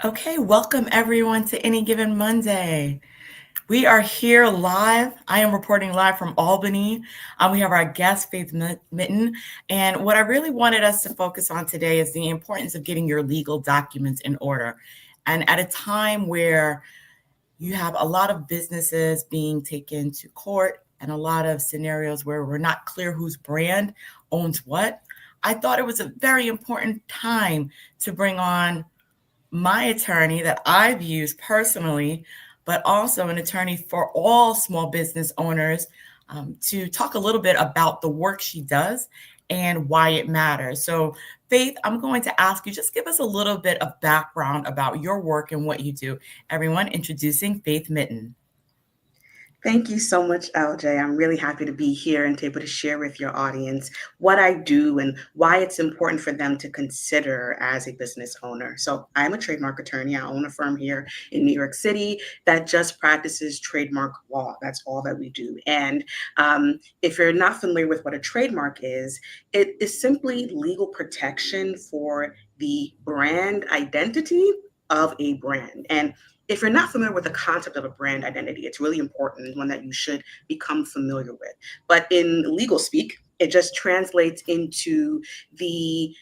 Okay, welcome everyone to Any Given Monday. We are here live. I am reporting live from Albany. We have our guest, Faith Mitton. And what I really wanted us to focus on today is the importance of getting your legal documents in order. And at a time where you have a lot of businesses being taken to court and a lot of scenarios where we're not clear whose brand owns what, I thought it was a very important time to bring on my attorney that I've used personally, but also an attorney for all small business owners, to talk a little bit about the work she does and why it matters. So, Faith, I'm going to ask you just give us a little bit of background about your work and what you do. Everyone, introducing Faith Mitton. Thank you so much, LJ. I'm really happy to be here and to be able to share with your audience what I do and why it's important for them to consider as a business owner. So, I'm a trademark attorney. I own a firm here in New York City that just practices trademark law. That's all that we do. And if you're not familiar with what a trademark is, it is simply legal protection for the brand identity of a brand. And if you're not familiar with the concept of a brand identity, it's really important, one that you should become familiar with. But in legal speak, it just translates into the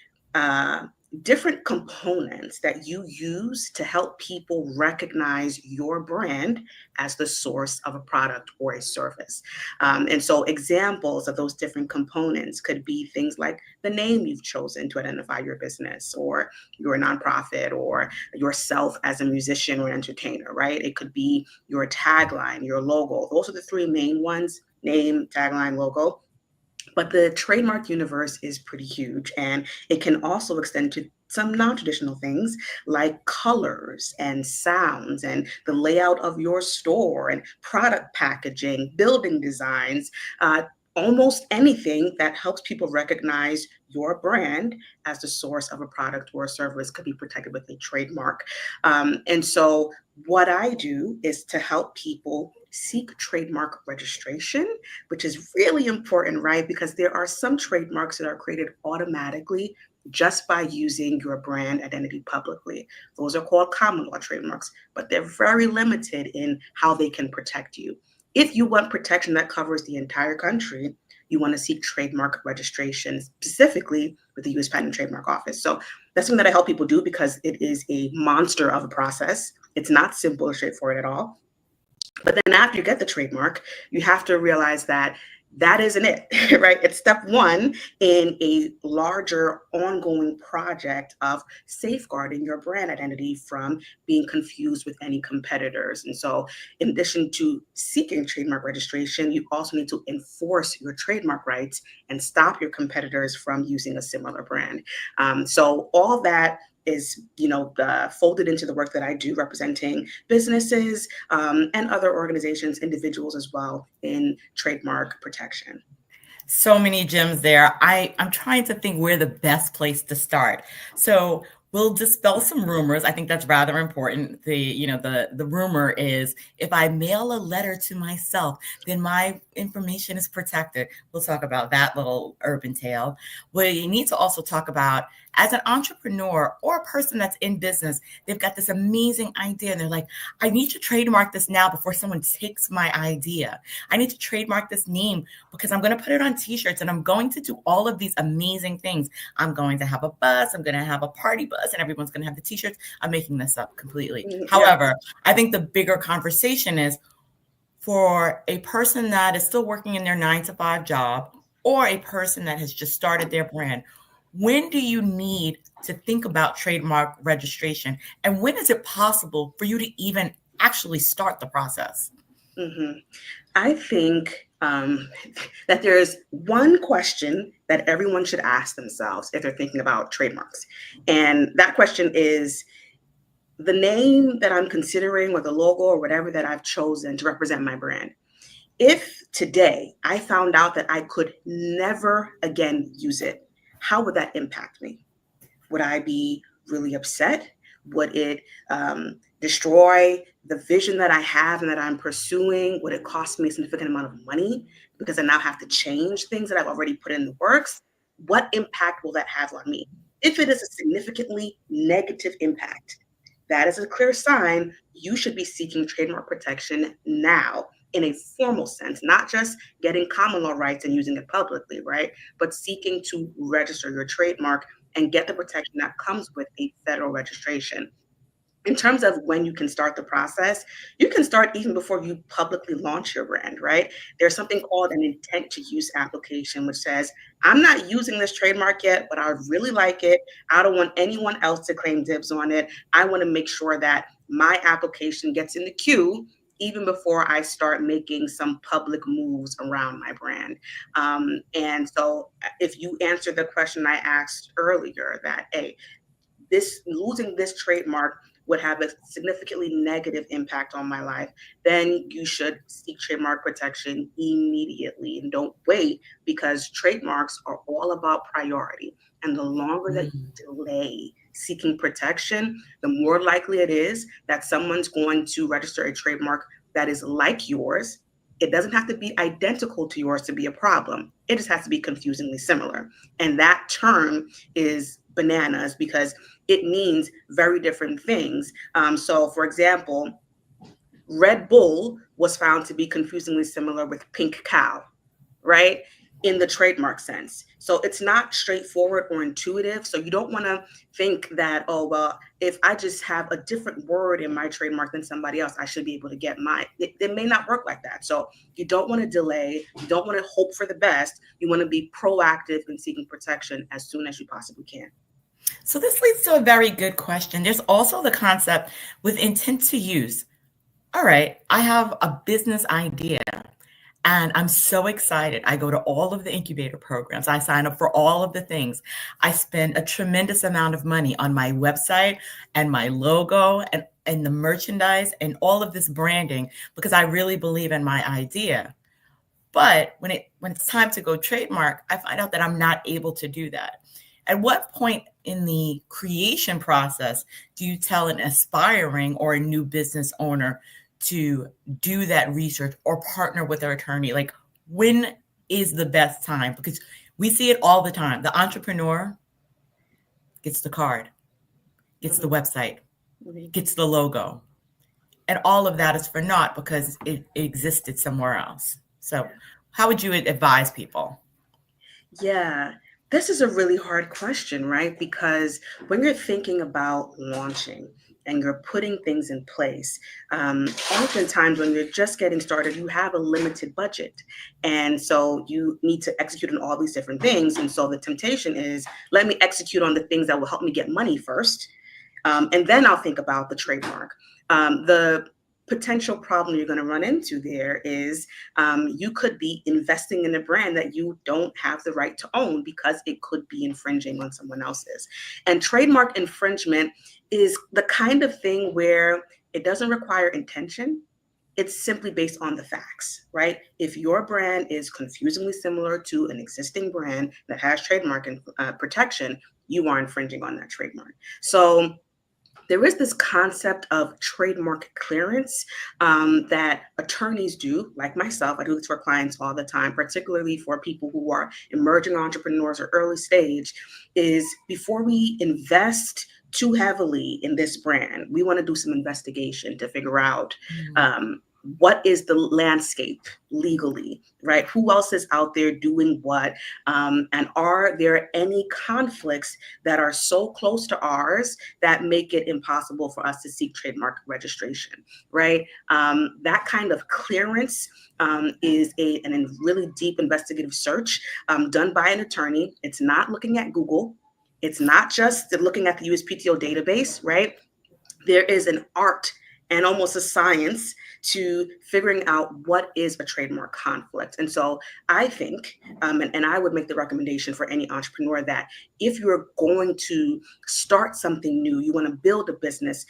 different components that you use to help people recognize your brand as the source of a product or a service. And so examples of those different components could be things like the name you've chosen to identify your business or your nonprofit or yourself as a musician or entertainer, right? It could be your tagline, your logo. Those are the three main ones: name, tagline, logo. But the trademark universe is pretty huge, and it can also extend to some non-traditional things like colors and sounds and the layout of your store and product packaging, building designs, almost anything that helps people recognize your brand as the source of a product or a service could be protected with a trademark. And so what I do is to help people seek trademark registration, which is really important, right? Because there are some trademarks that are created automatically just by using your brand identity publicly. Those are called common law trademarks, but they're very limited in how they can protect you. If you want protection that covers the entire country, you want to seek trademark registration specifically with the US Patent and Trademark Office. So that's something that I help people do because it is a monster of a process. It's not simple or straightforward at all. But then after you get the trademark, you have to realize that that isn't it, right? It's step one in a larger ongoing project of safeguarding your brand identity from being confused with any competitors. And so, in addition to seeking trademark registration, you also need to enforce your trademark rights and stop your competitors from using a similar brand. So, all that is folded into the work that I do representing businesses and other organizations, individuals as well, in trademark protection. So many gems there. I'm trying to think where the best place to start. So we'll dispel some rumors. I think that's rather important. The rumor is if I mail a letter to myself, then my information is protected. We'll talk about that little urban tale. We need to also talk about, as an entrepreneur or a person that's in business, they've got this amazing idea and they're like, I need to trademark this now before someone takes my idea. I need to trademark this name because I'm going to put it on t-shirts and I'm going to do all of these amazing things. I'm going to have a bus. I'm going to have a party bus and everyone's going to have the t-shirts. I'm making this up completely. Yeah. However, I think the bigger conversation is for a person that is still working in their 9-to-5 job or a person that has just started their brand. When do you need to think about trademark registration? And when is it possible for you to even actually start the process? Mm-hmm. I think that there's one question that everyone should ask themselves if they're thinking about trademarks. And that question is, the name that I'm considering or the logo or whatever that I've chosen to represent my brand. If today I found out that I could never again use it, how would that impact me? Would I be really upset? Would it destroy the vision that I have and that I'm pursuing? Would it cost me a significant amount of money because I now have to change things that I've already put in the works? What impact will that have on me? If it is a significantly negative impact, that is a clear sign you should be seeking trademark protection now in a formal sense, not just getting common law rights and using it publicly, right? But seeking to register your trademark and get the protection that comes with a federal registration. In terms of when you can start the process, you can start even before you publicly launch your brand, right? There's something called an intent to use application, which says, I'm not using this trademark yet, but I really like it. I don't want anyone else to claim dibs on it. I want to make sure that my application gets in the queue even before I start making some public moves around my brand. And so if you answer the question I asked earlier, that, hey, this losing this trademark would have a significantly negative impact on my life, then you should seek trademark protection immediately and don't wait, because trademarks are all about priority. And the longer that you delay seeking protection, the more likely it is that someone's going to register a trademark that is like yours. It doesn't have to be identical to yours to be a problem. It just has to be confusingly similar. And that term is bananas because it means very different things. So, for example, Red Bull was found to be confusingly similar with pink cow, right? In the trademark sense. So it's not straightforward or intuitive. So you don't want to think that, oh, well, if I just have a different word in my trademark than somebody else, I should be able to get mine. It may not work like that. So you don't want to delay. You don't want to hope for the best. You want to be proactive in seeking protection as soon as you possibly can. So this leads to a very good question. There's also the concept with intent to use. All right, I have a business idea and I'm so excited. I go to all of the incubator programs. I sign up for all of the things. I spend a tremendous amount of money on my website and my logo and the merchandise and all of this branding because I really believe in my idea. But when it's time to go trademark, I find out that I'm not able to do that. At what point in the creation process do you tell an aspiring or a new business owner to do that research or partner with their attorney? Like, when is the best time? Because we see it all the time. The entrepreneur gets the card, gets the website, gets the logo, and all of that is for naught because it existed somewhere else. So how would you advise people? Yeah, this is a really hard question, right? Because when you're thinking about launching and you're putting things in place, oftentimes when you're just getting started, you have a limited budget. And so you need to execute on all these different things. And so the temptation is, let me execute on the things that will help me get money first. And then I'll think about the trademark. The potential problem you're going to run into there is you could be investing in a brand that you don't have the right to own because it could be infringing on someone else's. And trademark infringement is the kind of thing where it doesn't require intention. It's simply based on the facts, right? If your brand is confusingly similar to an existing brand that has trademark protection, you are infringing on that trademark. So there is this concept of trademark clearance that attorneys do, like myself. I do this for clients all the time, particularly for people who are emerging entrepreneurs or early stage, is before we invest too heavily in this brand, we want to do some investigation to figure out what is the landscape legally, right? Who else is out there doing what? And are there any conflicts that are so close to ours that make it impossible for us to seek trademark registration, right? That kind of clearance is a really deep investigative search done by an attorney. It's not looking at Google. It's not just looking at the USPTO database, right? There is an art and almost a science to figuring out what is a trademark conflict. And so I think, and I would make the recommendation for any entrepreneur that if you're going to start something new, you want to build a business,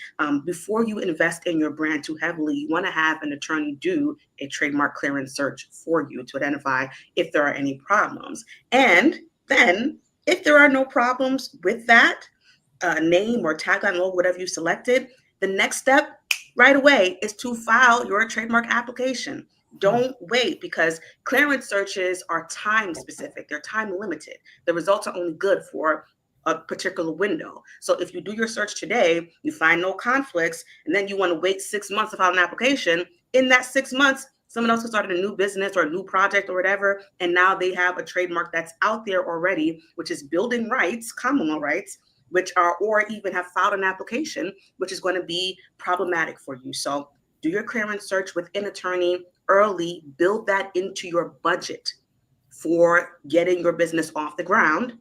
before you invest in your brand too heavily, you want to have an attorney do a trademark clearance search for you to identify if there are any problems. And then if there are no problems with that name or tagline or whatever you selected, the next step right away is to file your trademark application. Don't wait, because clearance searches are time specific. They're time limited. The results are only good for a particular window. So if you do your search today, you find no conflicts, and then you want to wait 6 months to file an application. In that 6 months, someone else has started a new business or a new project or whatever, and now they have a trademark that's out there already, which is building rights, common law rights, which are, or even have filed an application, which is going to be problematic for you. So do your clearance search with an attorney early, build that into your budget for getting your business off the ground.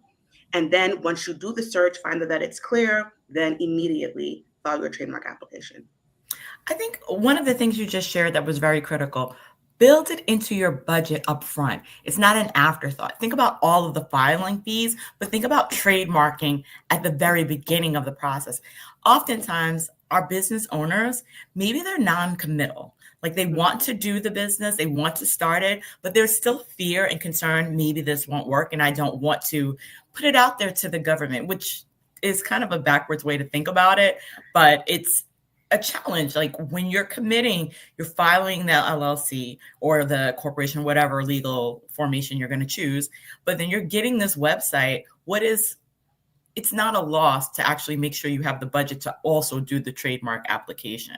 And then once you do the search, find that it's clear, then immediately file your trademark application. I think one of the things you just shared that was very critical, build it into your budget up front. It's not an afterthought. Think about all of the filing fees, but think about trademarking at the very beginning of the process. Oftentimes, our business owners, maybe they're non-committal. Like they want to do the business, they want to start it, but there's still fear and concern, maybe this won't work and I don't want to put it out there to the government, which is kind of a backwards way to think about it, but it's a challenge. Like when you're committing, you're filing the LLC or the corporation, whatever legal formation you're going to choose, but then you're getting this website. It's not a loss to actually make sure you have the budget to also do the trademark application.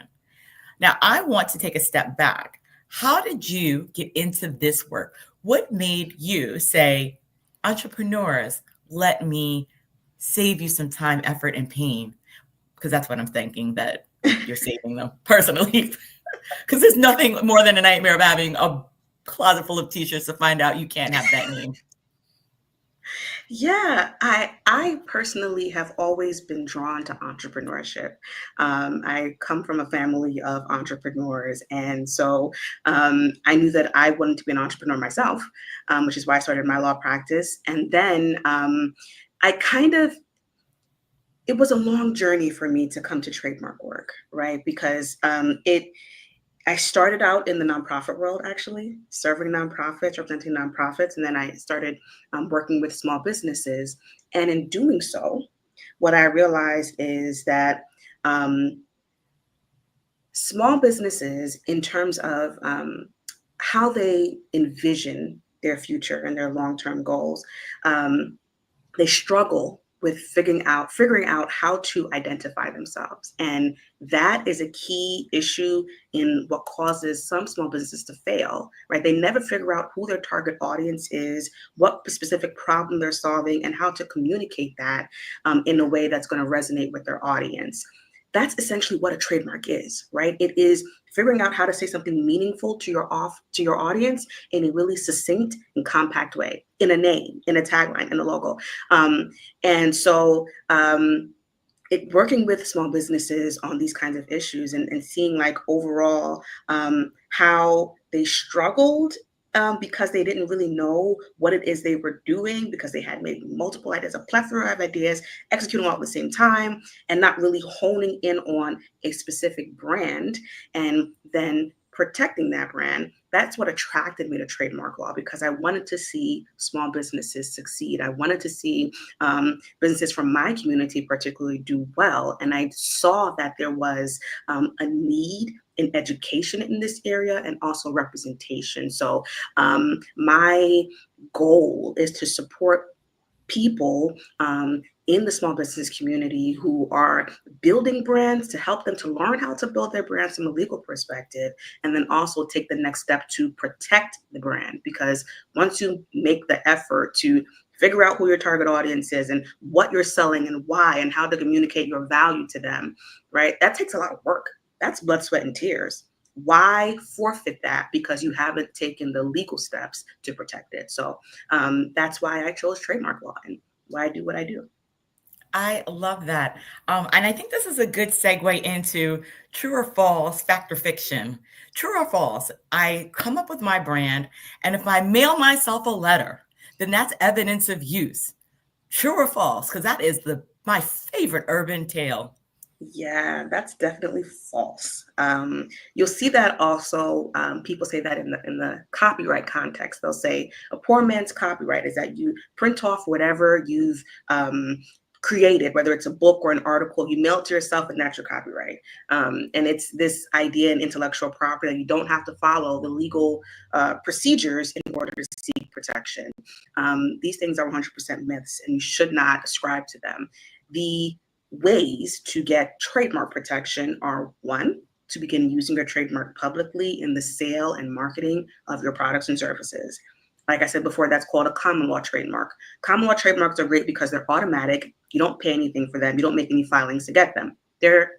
Now, I want to take a step back. How did you get into this work? What made you say, entrepreneurs, let me save you some time, effort, and pain? Because that's what I'm thinking, that you're saving them personally. Because there's nothing more than a nightmare of having a closet full of t-shirts to find out you can't have that name. Yeah, I personally have always been drawn to entrepreneurship. I come from a family of entrepreneurs, and so I knew that I wanted to be an entrepreneur myself, which is why I started my law practice. And then it was a long journey for me to come to trademark work, right? Because I started out in the nonprofit world, actually, serving nonprofits, representing nonprofits, and then I started working with small businesses. And in doing so, what I realized is that small businesses, in terms of how they envision their future and their long-term goals, they struggle with figuring out how to identify themselves. And that is a key issue in what causes some small businesses to fail, right? They never figure out who their target audience is, what specific problem they're solving, and how to communicate that in a way that's going to resonate with their audience. That's essentially what a trademark is, right? It is figuring out how to say something meaningful to your audience in a really succinct and compact way, in a name, in a tagline, in a logo. And so working with small businesses on these kinds of issues and seeing like overall how they struggled because they didn't really know what it is they were doing, because they had maybe multiple ideas, a plethora of ideas, executing all at the same time, and not really honing in on a specific brand and then protecting that brand. That's what attracted me to trademark law, because I wanted to see small businesses succeed. I wanted to see businesses from my community particularly do well. And I saw that there was a need in education in this area and also representation. So my goal is to support people in the small business community who are building brands, to help them to learn how to build their brands from a legal perspective, and then also take the next step to protect the brand. Because once you make the effort to figure out who your target audience is and what you're selling and why and how to communicate your value to them, right? That takes a lot of work. That's blood, sweat, and tears. Why forfeit that because you haven't taken the legal steps to protect it? So that's why I chose trademark law and why I do what I do. I love that. And I think this is a good segue into true or false, fact or fiction. True or false, I come up with my brand, and if I mail myself a letter, then that's evidence of use. True or false? Because that is my favorite urban tale. Yeah, that's definitely false. You'll see that also. People say that in the copyright context. They'll say a poor man's copyright is that you print off whatever you've created, whether it's a book or an article, you mail it to yourself, and that's your copyright. And it's this idea in intellectual property that you don't have to follow the legal procedures in order to seek protection. These things are 100% myths, and you should not ascribe to them. The ways to get trademark protection are: one, to begin using your trademark publicly in the sale and marketing of your products and services. Like I said before, that's called a common law trademark. Common law trademarks are great because they're automatic. You don't pay anything for them. You don't make any filings to get them. They're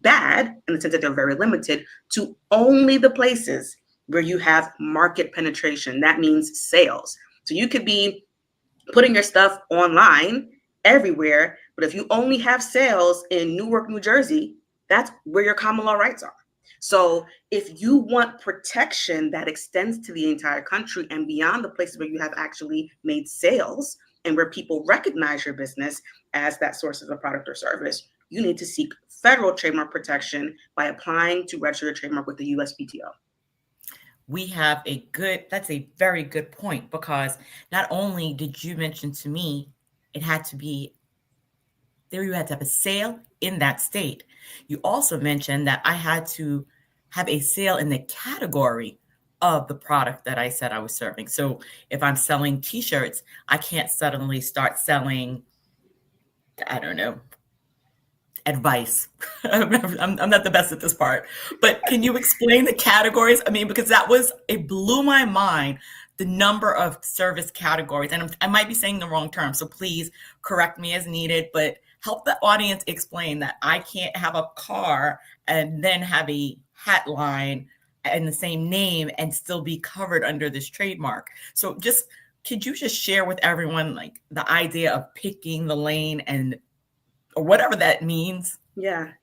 bad in the sense that they're very limited to only the places where you have market penetration. That means sales. So you could be putting your stuff online everywhere, but if you only have sales in Newark, New Jersey, that's where your common law rights are. So if you want protection that extends to the entire country and beyond the places where you have actually made sales and where people recognize your business as that source of a product or service, you need to seek federal trademark protection by applying to register your trademark with the USPTO. That's a very good point, because not only did you mention to me, it had to be there, you had to have a sale in that state. You also mentioned that I had to have a sale in the category of the product that I said I was serving. So if I'm selling t-shirts, I can't suddenly start selling, I don't know, advice. I'm not the best at this part, but can you explain the categories? I mean, because it blew my mind, the number of service categories. And I might be saying the wrong term, so please correct me as needed, but help the audience explain that I can't have a car and then have a hat line and the same name and still be covered under this trademark. So could you just share with everyone like the idea of picking the lane or whatever that means? Yeah.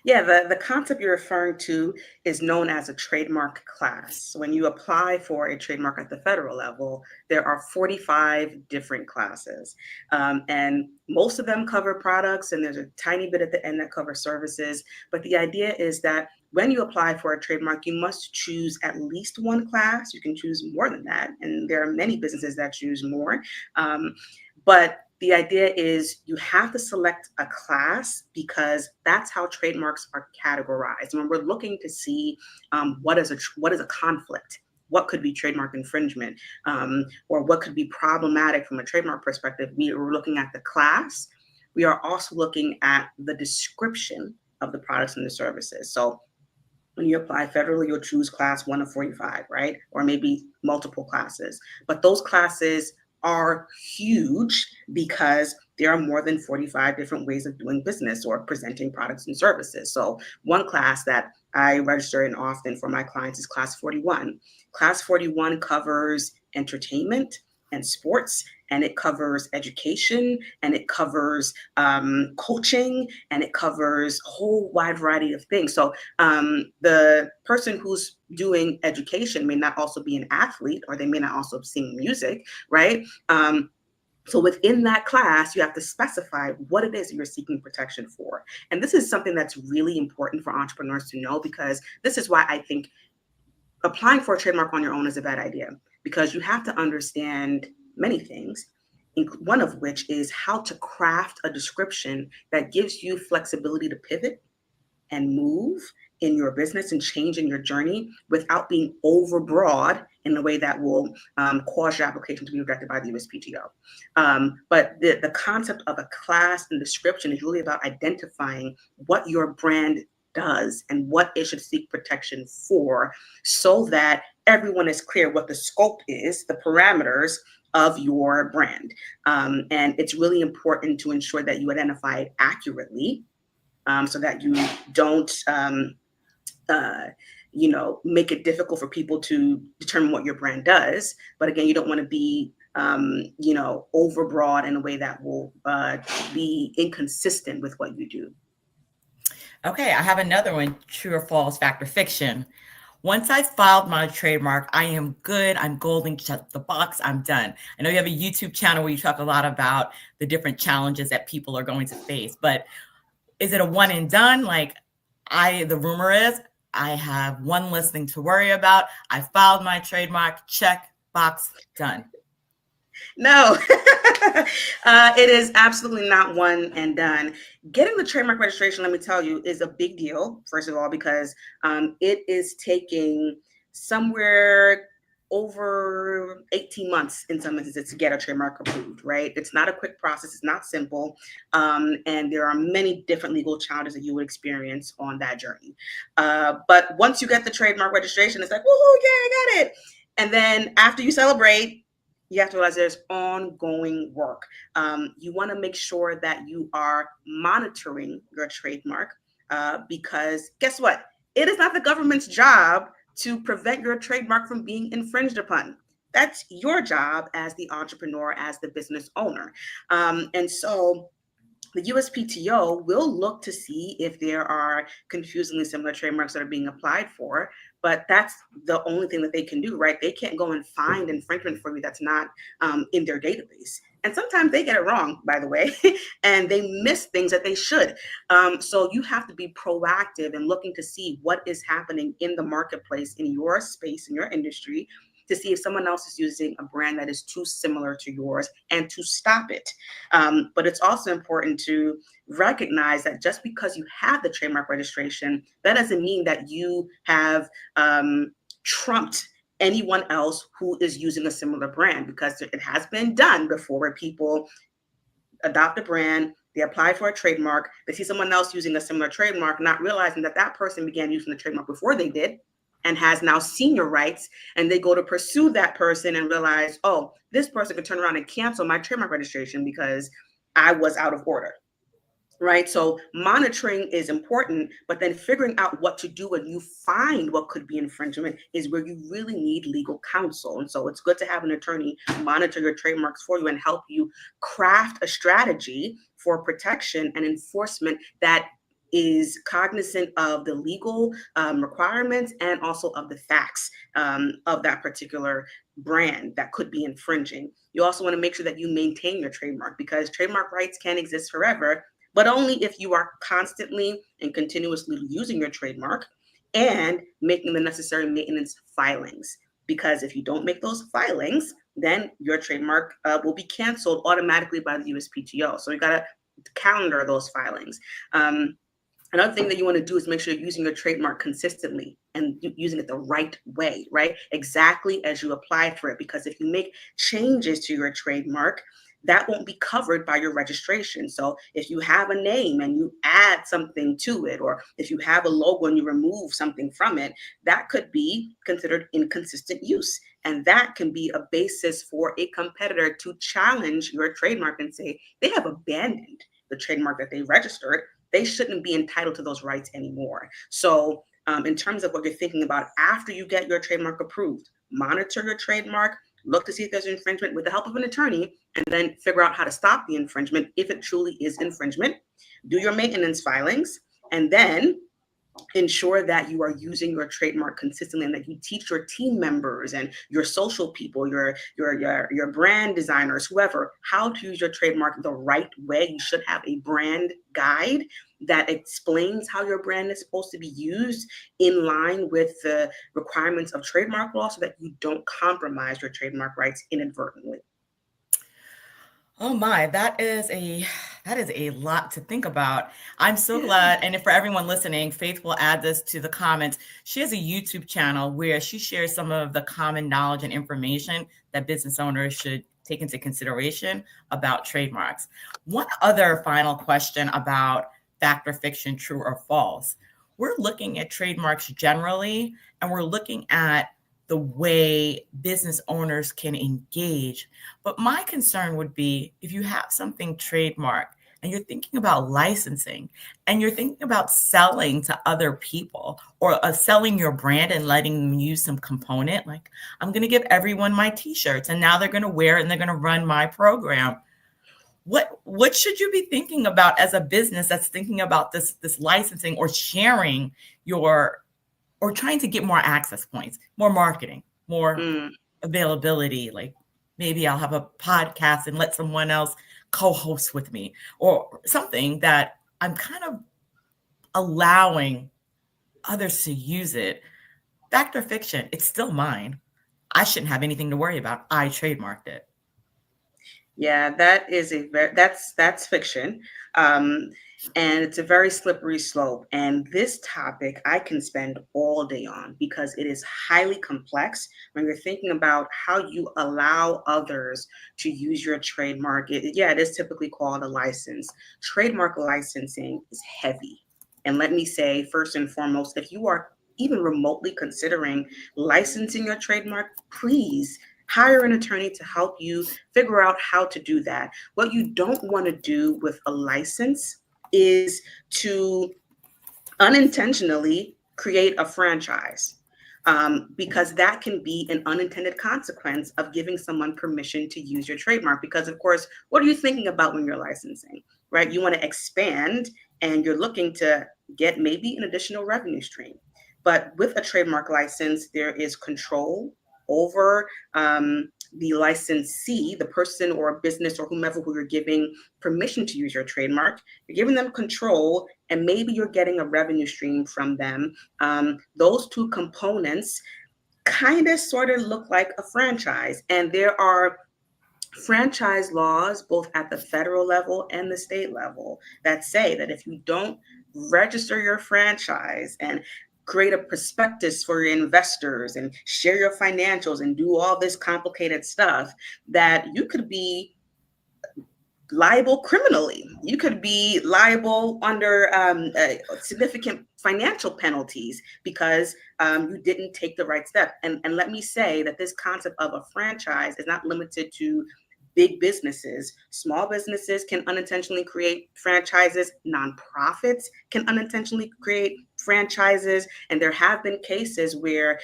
The concept you're referring to is known as a trademark class. When you apply for a trademark at the federal level, there are 45 different classes. And most of them cover products, and there's a tiny bit at the end that covers services. But the idea is that when you apply for a trademark, you must choose at least one class. You can choose more than that. And there are many businesses that choose more. But the idea is you have to select a class because that's how trademarks are categorized. And when we're looking to see what is a conflict, what could be trademark infringement, or what could be problematic from a trademark perspective, we are looking at the class. We are also looking at the description of the products and the services. So when you apply federally, you'll choose class 1 of 45, right? Or maybe multiple classes. But those classes are huge because there are more than 45 different ways of doing business or presenting products and services. So one class that I register in often for my clients is class 41. Class 41 covers entertainment and sports, and it covers education, and it covers coaching, and it covers a whole wide variety of things. So the person who's doing education may not also be an athlete, or they may not also sing music, right? So within that class, you have to specify what it is you're seeking protection for. And this is something that's really important for entrepreneurs to know, because this is why I think applying for a trademark on your own is a bad idea, because you have to understand many things, one of which is how to craft a description that gives you flexibility to pivot and move in your business and change in your journey without being overbroad in a way that will cause your application to be rejected by the USPTO. But the concept of a class and description is really about identifying what your brand does and what it should seek protection for, so that everyone is clear what the scope is, the parameters of your brand. And it's really important to ensure that you identify it accurately, so that you don't make it difficult for people to determine what your brand does. But again, you don't want to be overbroad in a way that will be inconsistent with what you do. Okay, I have another one, true or false, fact or fiction. Once I filed my trademark, I am good. I'm golden. Check the box. I'm done. I know you have a YouTube channel where you talk a lot about the different challenges that people are going to face, but is it a one and done? Like the rumor is I have one listing to worry about. I filed my trademark, check, box, done. No, It is absolutely not one and done. Getting the trademark registration, let me tell you, is a big deal, first of all, because it is taking somewhere over 18 months in some instances to get a trademark approved, right? It's not a quick process. It's not simple. And there are many different legal challenges that you would experience on that journey. But once you get the trademark registration, it's like, woohoo, yeah, I got it. And then after you celebrate, you have to realize there's ongoing work. You want to make sure that you are monitoring your trademark because guess what? It is not the government's job to prevent your trademark from being infringed upon. That's your job as the entrepreneur, as the business owner. And so the USPTO will look to see if there are confusingly similar trademarks that are being applied for, but that's the only thing that they can do, right? They can't go and find infringement for you that's not in their database. And sometimes they get it wrong, by the way, and they miss things that they should. So you have to be proactive and looking to see what is happening in the marketplace, in your space, in your industry, to see if someone else is using a brand that is too similar to yours and to stop it. But it's also important to recognize that just because you have the trademark registration, that doesn't mean that you have trumped anyone else who is using a similar brand, because it has been done before where people adopt a brand, they apply for a trademark, they see someone else using a similar trademark, not realizing that that person began using the trademark before they did and has now senior rights, and they go to pursue that person and realize, oh, this person could turn around and cancel my trademark registration because I was out of order. Right. So monitoring is important, but then figuring out what to do when you find what could be infringement is where you really need legal counsel. And so it's good to have an attorney monitor your trademarks for you and help you craft a strategy for protection and enforcement that is cognizant of the legal requirements and also of the facts of that particular brand that could be infringing. You also want to make sure that you maintain your trademark, because trademark rights can exist forever, but only if you are constantly and continuously using your trademark and making the necessary maintenance filings. Because if you don't make those filings, then your trademark will be canceled automatically by the USPTO. So you got to calendar those filings. Another thing that you want to do is make sure you're using your trademark consistently and using it the right way, right? Exactly as you applied for it. Because if you make changes to your trademark, that won't be covered by your registration. So if you have a name and you add something to it, or if you have a logo and you remove something from it, that could be considered inconsistent use. And that can be a basis for a competitor to challenge your trademark and say they have abandoned the trademark that they registered. They shouldn't be entitled to those rights anymore. So in terms of what you're thinking about after you get your trademark approved, monitor your trademark, look to see if there's infringement with the help of an attorney, and then figure out how to stop the infringement if it truly is infringement. Do your maintenance filings, and then ensure that you are using your trademark consistently, and that you teach your team members and your social people, your brand designers, whoever, how to use your trademark the right way. You should have a brand guide that explains how your brand is supposed to be used in line with the requirements of trademark law, so that you don't compromise your trademark rights inadvertently. Oh my, that is a lot to think about. I'm so glad, and if for everyone listening, Faith will add this to the comments. She has a YouTube channel where she shares some of the common knowledge and information that business owners should take into consideration about trademarks. One other final question about fact or fiction, true or false. We're looking at trademarks generally, and we're looking at the way business owners can engage. But my concern would be if you have something trademarked and you're thinking about licensing and you're thinking about selling to other people, or selling your brand and letting them use some component, like I'm going to give everyone my t-shirts and now they're going to wear it and they're going to run my program. What should you be thinking about as a business that's thinking about this licensing or sharing your, or trying to get more access points, more marketing, more availability? Like maybe I'll have a podcast and let someone else co-host with me, or something that I'm kind of allowing others to use it. Fact or fiction, it's still mine. I shouldn't have anything to worry about. I trademarked it. Yeah, that is that's fiction. Um, and it's a very slippery slope. And this topic I can spend all day on because it is highly complex when you're thinking about how you allow others to use your trademark. Yeah, it is typically called a license. Trademark licensing is heavy. And let me say, first and foremost, if you are even remotely considering licensing your trademark, please hire an attorney to help you figure out how to do that. What you don't want to do with a license is to unintentionally create a franchise. Because that can be an unintended consequence of giving someone permission to use your trademark. Because, of course, what are you thinking about when you're licensing, right? You want to expand and you're looking to get maybe an additional revenue stream. But with a trademark license, there is control over the licensee, the person or business or whomever who you're giving permission to use your trademark. You're giving them control, and maybe you're getting a revenue stream from them. Those two components kind of sort of look like a franchise. And there are franchise laws, both at the federal level and the state level, that say that if you don't register your franchise and create a prospectus for your investors and share your financials and do all this complicated stuff, that you could be liable criminally. You could be liable under significant financial penalties because you didn't take the right step. And let me say that this concept of a franchise is not limited to big businesses. Small businesses can unintentionally create franchises. Nonprofits can unintentionally create franchises. And there have been cases where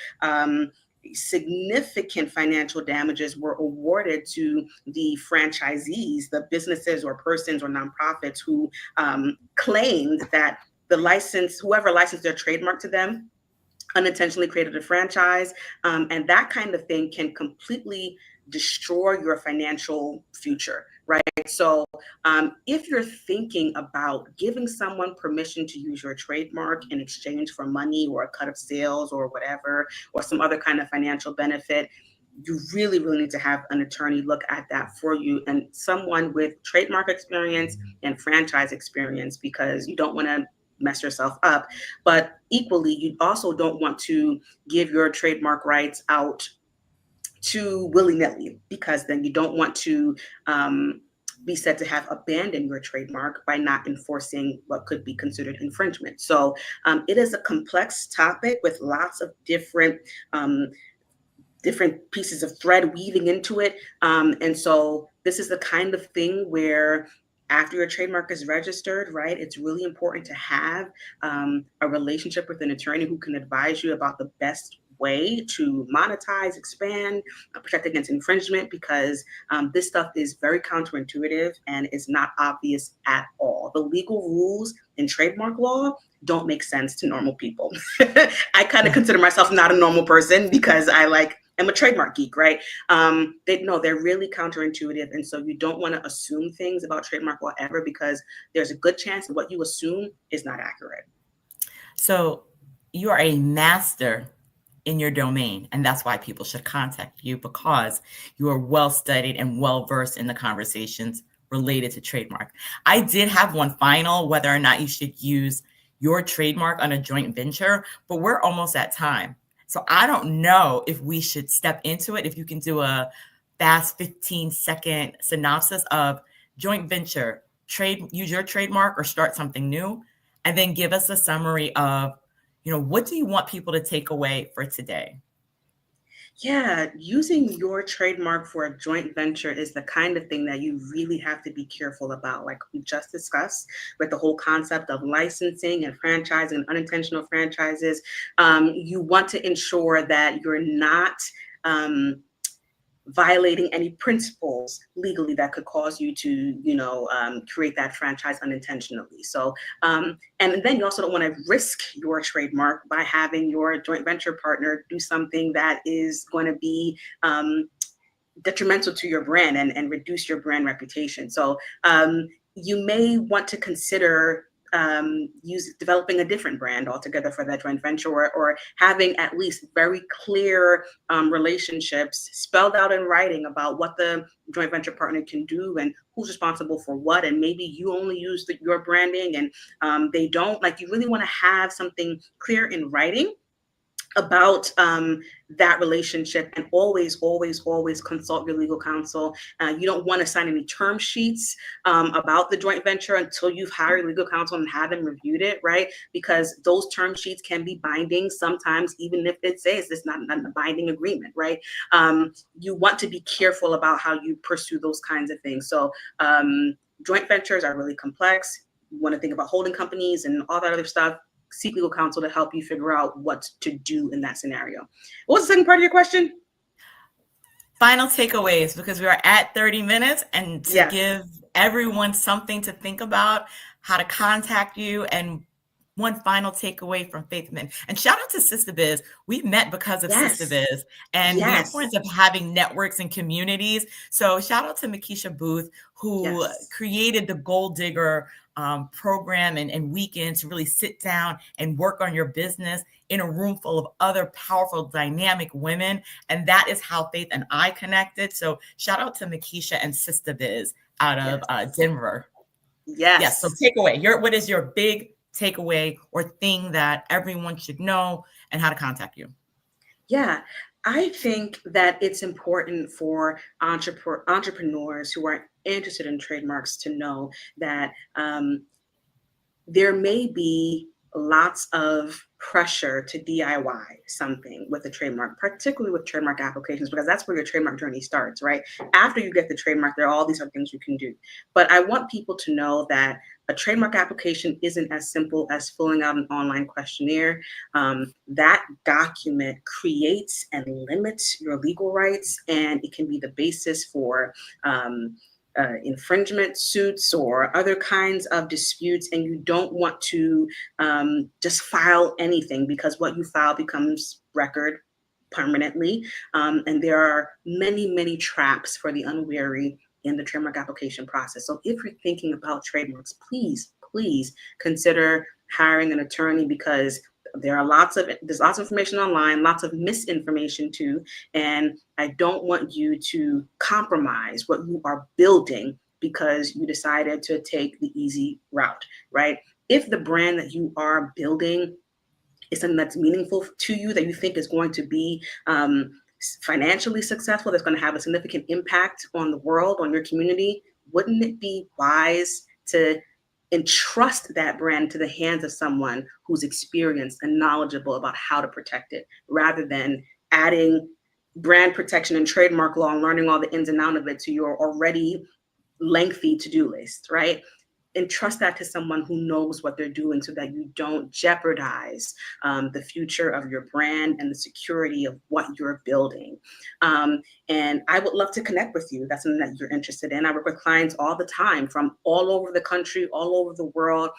significant financial damages were awarded to the franchisees, the businesses or persons or nonprofits who claimed that whoever licensed their trademark to them unintentionally created a franchise. And that kind of thing can completely destroy your financial future, right? So if you're thinking about giving someone permission to use your trademark in exchange for money or a cut of sales or whatever, or some other kind of financial benefit, you really, really need to have an attorney look at that for you, and someone with trademark experience and franchise experience, because you don't want to mess yourself up. But equally, you also don't want to give your trademark rights out too willy-nilly, because then you don't want to be said to have abandoned your trademark by not enforcing what could be considered infringement. So it is a complex topic with lots of different pieces of thread weaving into it. And so this is the kind of thing where after your trademark is registered, right, it's really important to have a relationship with an attorney who can advise you about the best way to monetize, expand, protect against infringement, because this stuff is very counterintuitive and is not obvious at all. The legal rules in trademark law don't make sense to normal people. I kind of consider myself not a normal person because I'm a trademark geek, right? They're really counterintuitive. And so you don't want to assume things about trademark law ever, because there's a good chance that what you assume is not accurate. So you are a master in your domain, and that's why people should contact you, because you are well studied and well versed in the conversations related to trademark. I did have one final, whether or not you should use your trademark on a joint venture, but we're almost at time. So I don't know if we should step into it. If you can do a fast 15-second synopsis of joint venture, use your trademark or start something new, and then give us a summary of, what do you want people to take away for today? Yeah, using your trademark for a joint venture is the kind of thing that you really have to be careful about, like we just discussed with the whole concept of licensing and franchising and unintentional franchises. You want to ensure that you're not violating any principles legally that could cause you to, create that franchise unintentionally. So, and then you also don't want to risk your trademark by having your joint venture partner do something that is going to be detrimental to your brand and reduce your brand reputation. So you may want to consider developing a different brand altogether for that joint venture, or having at least very clear relationships spelled out in writing about what the joint venture partner can do and who's responsible for what. And maybe you only use your branding and they don't. Like, you really want to have something clear in writing about that relationship, and always consult your legal counsel. You don't want to sign any term sheets about the joint venture until you've hired legal counsel and had them reviewed it, right? Because those term sheets can be binding sometimes, even if it says it's not a binding agreement, right? You want to be careful about how you pursue those kinds of things. So joint ventures are really complex. You want to think about holding companies and all that other stuff. Seek legal counsel to help you figure out what to do in that scenario. What was the second part of your question? Final takeaways, because we are at 30 minutes, and to give everyone something to think about, how to contact you, and one final takeaway from Faith Mitton. And shout out to Sister Biz. We met because of Sister Biz and the importance of having networks and communities. So shout out to Makisha Booth, who created the Gold Digger program and weekend to really sit down and work on your business in a room full of other powerful, dynamic women. And that is how Faith and I connected. So shout out to Makisha and Sister Biz out of Denver. Yes. So takeaway, what is your big takeaway or thing that everyone should know, and how to contact you? Yeah, I think that it's important for entrepreneurs who are interested in trademarks to know that there may be lots of pressure to DIY something with a trademark, particularly with trademark applications, because that's where your trademark journey starts, right? After you get the trademark, there are all these other things you can do. But I want people to know that a trademark application isn't as simple as filling out an online questionnaire. That document creates and limits your legal rights, and it can be the basis for infringement suits or other kinds of disputes. And you don't want to just file anything, because what you file becomes record permanently. And there are many traps for the unwary in the trademark application process. So if you're thinking about trademarks, please consider hiring an attorney, because there's lots of information online, lots of misinformation too. And I don't want you to compromise what you are building because you decided to take the easy route, right? If the brand that you are building is something that's meaningful to you, that you think is going to be financially successful, that's going to have a significant impact on the world, on your community, wouldn't it be wise to entrust that brand to the hands of someone who's experienced and knowledgeable about how to protect it, rather than adding brand protection and trademark law and learning all the ins and outs of it to your already lengthy to-do list, right? Entrust that to someone who knows what they're doing, so that you don't jeopardize the future of your brand and the security of what you're building. And I would love to connect with you. That's something that you're interested in. I work with clients all the time from all over the country, all over the world.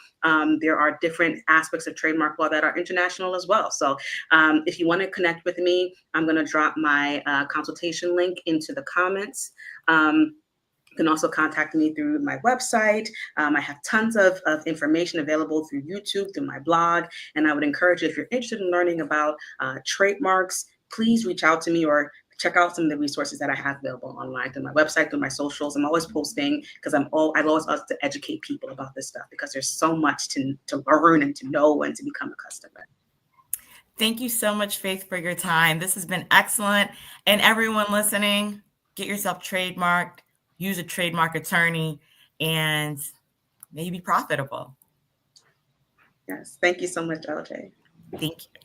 There are different aspects of trademark law that are international as well. So if you want to connect with me, I'm going to drop my consultation link into the comments. You can also contact me through my website. I have tons of information available through YouTube, through my blog. And I would encourage you, if you're interested in learning about trademarks, please reach out to me or check out some of the resources that I have available online through my website, through my socials. I'm always posting, because I always love to educate people about this stuff, because there's so much to learn and to know and to become accustomed to. Thank you so much, Faith, for your time. This has been excellent. And everyone listening, get yourself trademarked. Use a trademark attorney, and maybe profitable. Yes. Thank you so much, LJ. Thank you.